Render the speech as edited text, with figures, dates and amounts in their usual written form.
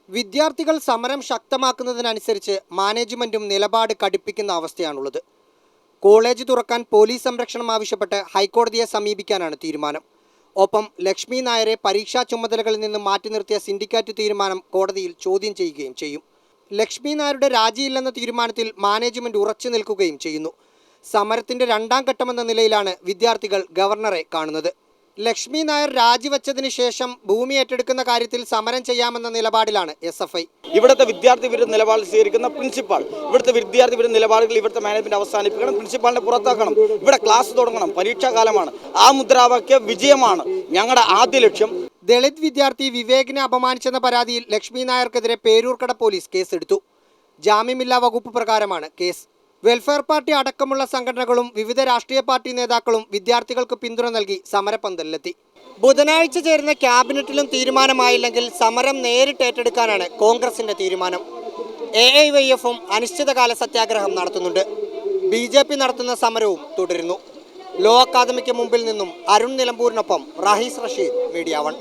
വിദ്യാർത്ഥികൾ സമരം ശക്തമാക്കുന്നതിനനുസരിച്ച് മാനേജ്മെന്റും നിലപാട് കടുപ്പിക്കുന്ന അവസ്ഥയാണുള്ളത്. കോളേജ് തുറക്കാൻ പോലീസ് സംരക്ഷണം ആവശ്യപ്പെട്ട് ഹൈക്കോടതിയെ സമീപിക്കാനാണ് തീരുമാനം. ഒപ്പം ലക്ഷ്മി നായരെ പരീക്ഷാ ചുമതലകളിൽ നിന്ന് മാറ്റി നിർത്തിയ സിൻഡിക്കേറ്റ് തീരുമാനം കോടതിയിൽ ചോദ്യം ചെയ്യുകയും ചെയ്യും. ലക്ഷ്മി നായരുടെ രാജിയില്ലെന്ന തീരുമാനത്തിൽ മാനേജ്മെന്റ് ഉറച്ചു നിൽക്കുകയും ചെയ്യുന്നു. സമരത്തിന്റെ രണ്ടാം ഘട്ടമെന്ന നിലയിലാണ് വിദ്യാർത്ഥികൾ ഗവർണറെ കാണുന്നത്. ലക്ഷ്മി നായർ രാജിവെച്ചതിന് ശേഷം ഭൂമി ഏറ്റെടുക്കുന്ന കാര്യത്തിൽ സമരം ചെയ്യാമെന്ന നിലപാടിലാണ് SFI. ഇവിടുത്തെ വിദ്യാർത്ഥി വിരുദ്ധ നിലപാട് സ്വീകരിക്കുന്ന പ്രിൻസിപ്പാൾ, ഇവിടുത്തെ വിദ്യാർത്ഥി വിരുദ്ധ നിലപാടുകൾ ഇവിടുത്തെ മാനേജ്മെന്റ് അവസാനിപ്പിക്കണം, പ്രിൻസിപ്പാളിനെ പുറത്താക്കണം, ഇവിടെ ക്ലാസ് തുടങ്ങണം, പരീക്ഷാകാലമാണ്, ആ മുദ്രാവാക്യ വിജയമാണ് ഞങ്ങളുടെ ആദ്യ ലക്ഷ്യം. ദളിത് വിദ്യാർത്ഥി വിവേകിനെ അപമാനിച്ചെന്ന പരാതിയിൽ ലക്ഷ്മി നായർക്കെതിരെ പേരൂർക്കട പോലീസ് കേസെടുത്തു. ജാമ്യമില്ലാ വകുപ്പ് പ്രകാരമാണ് കേസ്. വെൽഫെയർ പാർട്ടി അടക്കമുള്ള സംഘടനകളും വിവിധ രാഷ്ട്രീയ പാർട്ടി നേതാക്കളും വിദ്യാർത്ഥികൾക്ക് പിന്തുണ നൽകി സമരപന്തലിലെത്തി. ബുധനാഴ്ച ചേരുന്ന ക്യാബിനറ്റിലും തീരുമാനമായില്ലെങ്കിൽ സമരം നേരിട്ട് ഏറ്റെടുക്കാനാണ് കോൺഗ്രസിന്റെ തീരുമാനം. AIYF-ഉം അനിശ്ചിതകാല സത്യാഗ്രഹം നടത്തുന്നുണ്ട്. BJP നടത്തുന്ന സമരവും തുടരുന്നു. ലോ അക്കാദമിക്ക് മുമ്പിൽ നിന്നും അരുൺ നിലമ്പൂരിനൊപ്പം റാഹിസ് റഷീദ്, മീഡിയ 1.